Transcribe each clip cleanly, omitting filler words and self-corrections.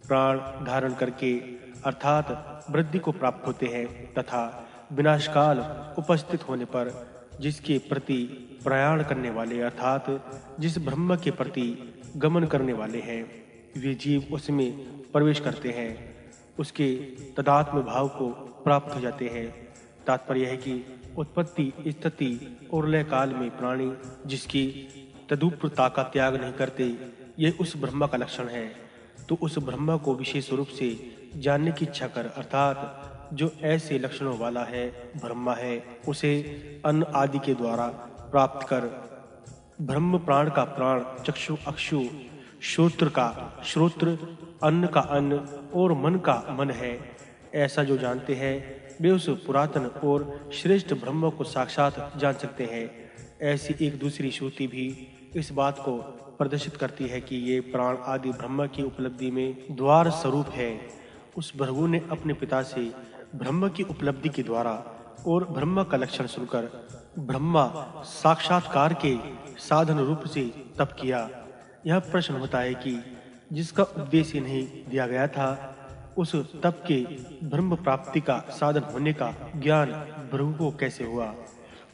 प्राण धारण करके अर्थात वृद्धि को प्राप्त होते हैं तथा विनाशकाल उपस्थित होने पर जिसके प्रति प्रयाण करने वाले अर्थात जिस ब्रह्म के प्रति गमन करने वाले हैं वे जीव उसमें प्रवेश करते हैं, उसके तदात्म भाव को प्राप्त हो जाते हैं। तात्पर्य है कि उत्पत्ति, स्थिति और लय काल में प्राणी जिसकी तदुप्रता का त्याग नहीं करते, ये उस ब्रह्म का लक्षण है। तो उस ब्रह्म को विशेष रूप से जानने की इच्छा कर अर्थात जो ऐसे लक्षणों वाला है ब्रह्म है, उसे अन्न आदि के द्वारा प्राप्त कर ब्रह्म प्राण का प्राण, चक्षु अक्षु, श्रोत्र का श्रोत्र, अन्न का अन्न और मन का मन है, ऐसा जो जानते हैं वे उस पुरातन और श्रेष्ठ ब्रह्म को साक्षात जान सकते हैं। ऐसी एक दूसरी श्रुति भी इस बात को प्रदर्शित करती है कि ये प्राण आदि ब्रह्म की उपलब्धि में द्वार स्वरूप है। उस भृगु ने अपने पिता से ब्रह्म की उपलब्धि के द्वारा और ब्रह्म का लक्षण सुनकर ब्रह्मा साक्षात्कार के साधन रूप से तप किया। यह प्रश्न होता है कि जिसका उपदेश ही नहीं दिया गया था, उस तप के ब्रह्म प्राप्ति का साधन होने का ज्ञान भृगु को कैसे हुआ?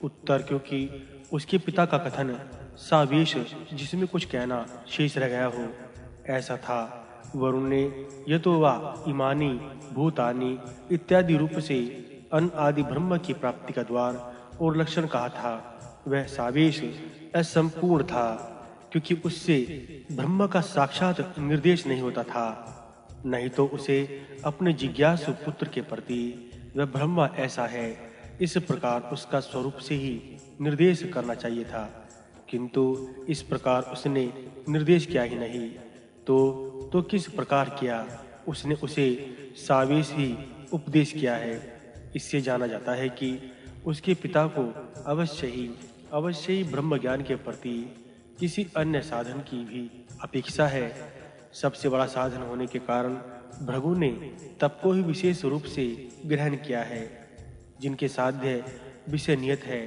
उत्तर, क्योंकि उसके पिता का कथन सावेश जिसमें कुछ कहना शेष रह गया हो, ऐसा था। वरुण ने यतो वा इमानी भूतानि इत्यादि रूप से अन्न आदि ब्रह्म की प्राप्ति का द्वार और लक्षण कहा था। वह सावेश असंपूर्ण था, क्योंकि उससे ब्रह्म का साक्षात निर्देश नहीं होता था। नहीं तो उसे अपने जिज्ञासु पुत्र के प्रति वह ब्रह्म ऐसा है, इस प्रकार उसका स्वरूप से ही निर्देश करना चाहिए था, किंतु इस प्रकार उसने निर्देश किया ही नहीं। तो किस प्रकार किया? उसने उसे सावेश ही उपदेश किया है। इससे जाना जाता है कि उसके पिता को अवश्य ही ब्रह्म ज्ञान के प्रति किसी अन्य साधन की भी अपेक्षा है। सबसे बड़ा साधन होने के कारण भृगु ने तप को ही विशेष रूप से ग्रहण किया है। जिनके साध्य विषय नियत है,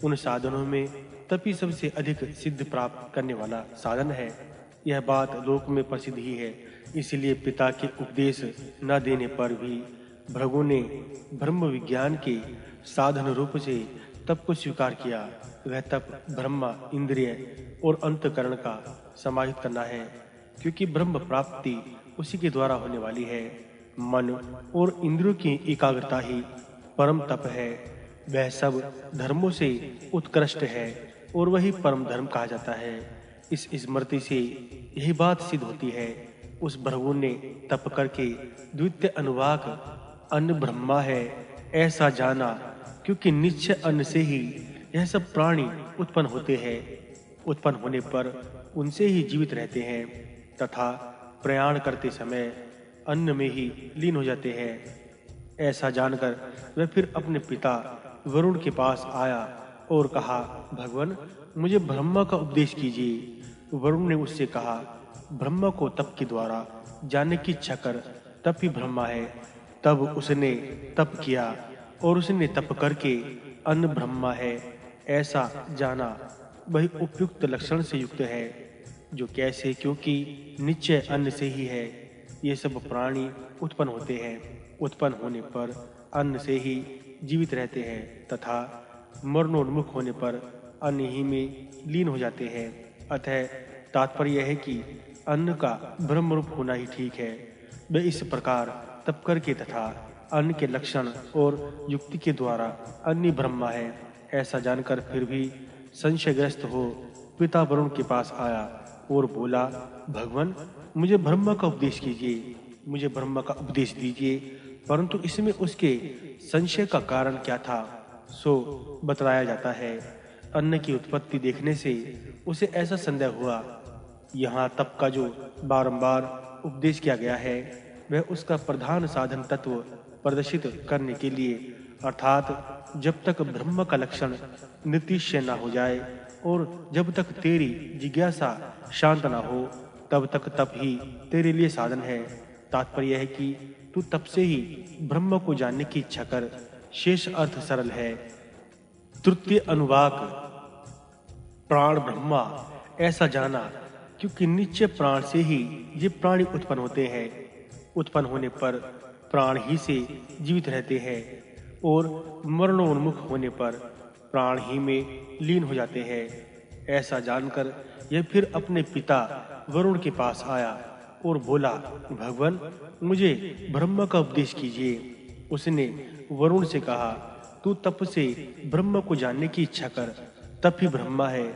उन साधनों में तप ही सबसे अधिक सिद्ध प्राप्त करने वाला साधन है। यह बात लोक में प्रसिद्ध ही है। इसलिए पिता के उपदेश न देने पर भी भृगु ने ब्रह्म विज्ञान के साधन रूप से तप को स्वीकार किया। वह तप ब्रह्म इंद्रिय और अंतकरण का समाहित करना है, क्योंकि ब्रह्म प्राप्ति उसी के द्वारा होने वाली है। मन और इंद्रियों की एकाग्रता ही परम तप है। वह सब धर्मों से उत्कृष्ट है और वही परम धर्म कहा जाता है। इस स्मृति से यही बात सिद्ध होती है। उस भृगु ने तप करके द्वितीय अनुवाक अन्न ब्रह्मा है ऐसा जाना, क्योंकि निश्चय अन्न से ही यह सब प्राणी उत्पन्न होते हैं। उत्पन्न होने पर उनसे ही जीवित रहते हैं तथा प्रयाण करते समय अन्न में ही लीन हो जाते हैं। ऐसा जानकर वह फिर अपने पिता वरुण के पास आया और कहा, भगवान, मुझे ब्रह्म का उपदेश कीजिए। वरुण ने उससे कहा, ब्रह्म को तप के द्वारा जानने की इच्छा कर, तप ही ब्रह्म है। तब उसने तप किया और उसने तप करके अन्न ब्रह्म है ऐसा जाना। वही उपयुक्त लक्षण से युक्त है, जो कैसे, क्योंकि निश्चय अन्न से ही है। ये सब प्राणी उत्पन्न होते हैं। उत्पन्न होने पर अन्न से ही जीवित रहते हैं तथा मरणोन्मुख होने पर अन्न ही में लीन हो जाते हैं। अतः तात्पर्य है कि अन्न का ब्रह्म रूप होना ही ठीक है। वे इस प्रकार तप करके तथा अन्न के लक्षण और युक्ति के द्वारा अन्न ब्रह्म है ऐसा जानकर फिर भी संशयग्रस्त हो पिता वरुण के पास आया और बोला, भगवान, मुझे ब्रह्म का उपदेश कीजिए, मुझे ब्रह्म का उपदेश दीजिए। परंतु इसमें उसके संशय का कारण क्या था सो बतलाया जाता है। अन्न की उत्पत्ति देखने से उसे ऐसा संदेह हुआ। यहाँ तप का जो बारंबार उपदेश किया गया है वह उसका प्रधान साधन तत्व प्रदर्शित करने के लिए, अर्थात जब तक ब्रह्म का लक्षण नितिश्य न हो जाए और जब तक तेरी जिज्ञासा शांत न हो तब तक तप ही तेरे लिए साधन है। तात्पर्य है कि तू तप से ही ब्रह्म को जानने की इच्छा कर। शेष अर्थ सरल है। तृतीय अनुवाक प्राण ब्रह्मा ऐसा जाना, क्योंकि निश्चय प्राण से ही ये प्राणी उत्पन्न होते हैं। उत्पन्न होने पर प्राण ही से जीवित रहते हैं और मरणोन्मुख होने पर प्राण ही में लीन हो जाते हैं। ऐसा जानकर यह फिर अपने पिता वरुण के पास आया और बोला, भगवान, मुझे ब्रह्म का उपदेश कीजिए। उसने वरुण से कहा, तू तप से ब्रह्म को जानने की इच्छा कर, तप ही ब्रह्मा है।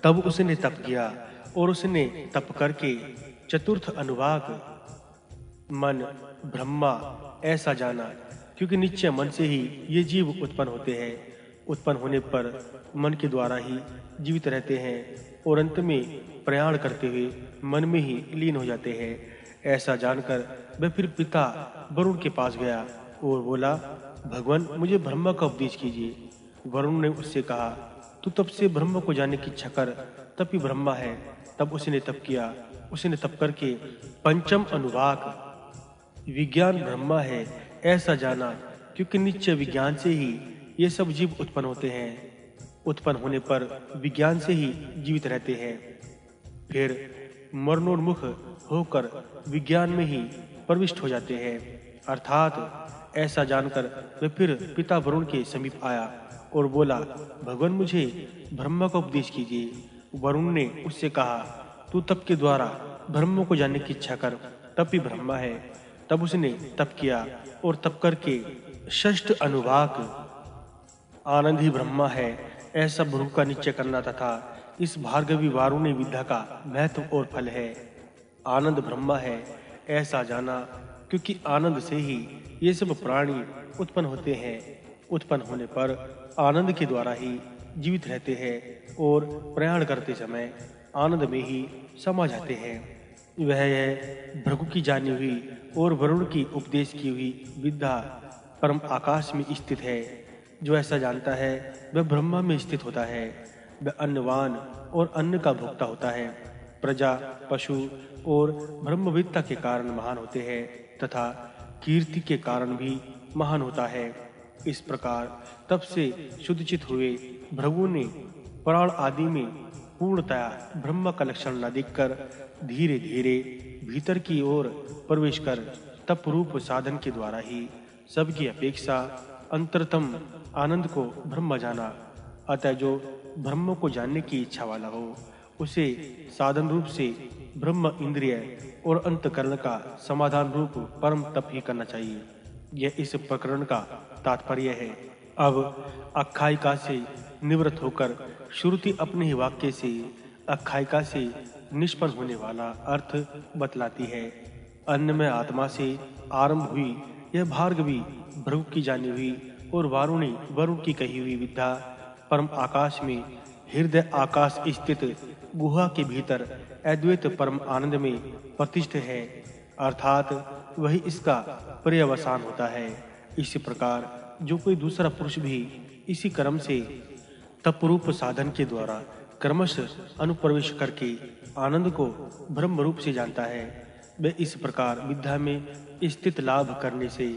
तब उसने तप किया और उसने तप करके चतुर्थ अनुभाग मन ब्रह्मा ऐसा जाना, क्योंकि निश्चय मन से ही ये जीव उत्पन्न होते हैं। उत्पन्न होने पर मन के द्वारा ही जीवित रहते हैं और अंत में प्रयाण करते हुए मन में ही लीन हो जाते हैं। ऐसा जानकर वह फिर पिता वरुण के पास गया और बोला, भगवान, मुझे ब्रह्म का उपदेश कीजिए। वरुण ने उससे कहा, तू तप से ब्रह्म को जानने की इच्छा कर, तप ही ब्रह्मा है। तब उसने तप किया। उसने तप करके पंचम अनुभाग विज्ञान ब्रह्मा है ऐसा जाना, क्योंकि निश्चय विज्ञान से ही ये सब जीव उत्पन्न होते हैं। उत्पन्न होने पर विज्ञान से ही जीवित रहते हैं, फिर मरणोन्मुख होकर विज्ञान में ही प्रविष्ट हो जाते हैं। अर्थात ऐसा जानकर वह फिर पिता वरुण के समीप आया और बोला, भगवान, मुझे ब्रह्म का उपदेश कीजिए। वरुण ने उससे कहा, तू तप के द्वारा ब्रह्म को जानने की इच्छा कर, तप ही ब्रह्मा है। तब उसने तप किया और तप करके षष्ठ अनुभाग आनंद ही ब्रह्मा है ऐसा ब्रह्म का निश्चय करना तथा इस भार्गवी वारुणी विद्या का महत्व और फल है। आनंद ब्रह्मा है ऐसा जाना, क्योंकि आनंद से ही ये सब प्राणी उत्पन्न होते हैं। उत्पन्न होने पर आनंद के द्वारा ही जीवित रहते हैं और प्रयाण करते समय आनंद में ही समा जाते हैं। वह है भृगु की जानी हुई और वरुण की उपदेश की हुई विद्या परम आकाश में स्थित है। जो ऐसा जानता है वह ब्रह्मा में स्थित होता है। वह अन्नवान और अन्न का भोक्ता होता है। प्रजा, पशु और ब्रह्मविद्ता के कारण महान होते हैं तथा कीर्ति के कारण भी महान होता है। इस प्रकार तब से शुद्धचित हुए भृगु ने प्राण आदि में पूर्णतया ब्रह्म का लक्षण न दिखकर धीरे धीरे भीतर की ओर प्रवेश कर तप रूप साधन के द्वारा ही सबकी अपेक्षा अंतरतम आनंद को ब्रह्म जाना। अतः जो ब्रह्म को जानने की इच्छा वाला हो उसे साधन रूप से ब्रह्म इंद्रिय और अंतकरण का समाधान रूप परम तप ही करना चाहिए। यह इस प्रकरण का तात्पर्य है। अब आख्यायिका से निवृत्त होकर श्रुति अपने ही वाक्य से आख्यायिका से निष्पन्न होने वाला अर्थ बतलाती है। अन्न में आत्मा से आरंभ हुई यह भार्गवी भृगु की जानी हुई और वारुणी वरुण की कही हुई विद्या परम आकाश में हृदय आकाश स्थित गुहा के भीतर अद्वैत परम आनंद में प्रतिष्ठित है, अर्थात वही इसका पर्यवसान होता है। इसी प्रकार जो कोई दूसरा पुरुष भी इसी क्रम से तपरूप साधन के द्वारा क्रमशः अनुप्रवेश करके आनंद को ब्रह्म रूप से जानता है, वह इस प्रकार विद्या में स्थित लाभ करने से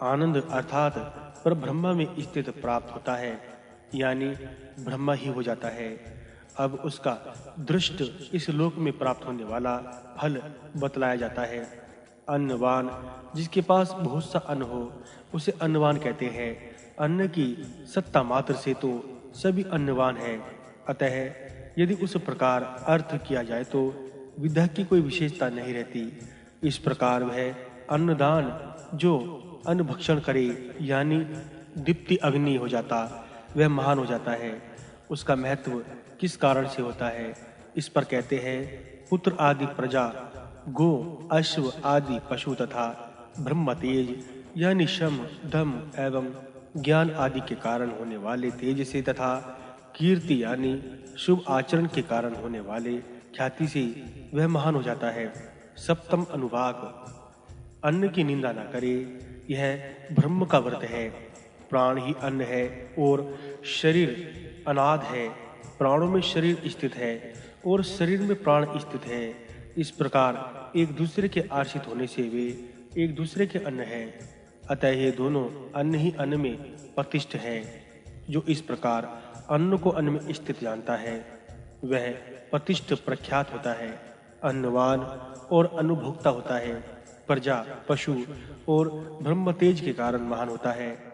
आनंद अर्थात पर ब्रह्मा में स्थित प्राप्त होता है, यानी ब्रह्मा ही हो जाता है। अब उसका दृष्ट इस लोक में प्राप्त होने वाला फल बतलाया जाता है। अन्नवान, जिसके पास बहुत सा अन्न हो उसे अन्नवान कहते हैं। अन्न की सत्ता मात्र से तो सभी अन्नवान है। अतः यदि उस प्रकार अर्थ किया जाए तो विद्या की कोई विशेषता नहीं रहती। इस प्रकार वह अन्नदान जो अन्न भक्षण करे यानी दीप्ति अग्नि हो जाता, वह महान हो जाता है। उसका महत्व किस कारण से होता है, इस पर कहते हैं, पुत्र आदि प्रजा, गो, अश्व आदि पशु तथा ब्रह्म तेज यानी शम, धम एवं ज्ञान आदि के कारण होने वाले तेज से तथा कीर्ति यानी शुभ आचरण के कारण होने वाले ख्याति से वह महान हो जाता है। सप्तम अनुभाग अन्न की निंदा न करे, यह ब्रह्म का व्रत है। प्राण ही अन्न है और शरीर अनाद है। प्राणों में शरीर स्थित है और शरीर में प्राण स्थित है। इस प्रकार एक दूसरे के आश्रित होने से वे एक दूसरे के अन्न है। अतः ये दोनों अन्न ही अन्न में प्रतिष्ठित है। जो इस प्रकार अन्न को अन्न में स्थित जानता है वह प्रतिष्ठित प्रख्यात होता है, अन्नवान और अनुभोक्ता होता है। प्रजा, पशु और ब्रह्म तेज के कारण महान होता है।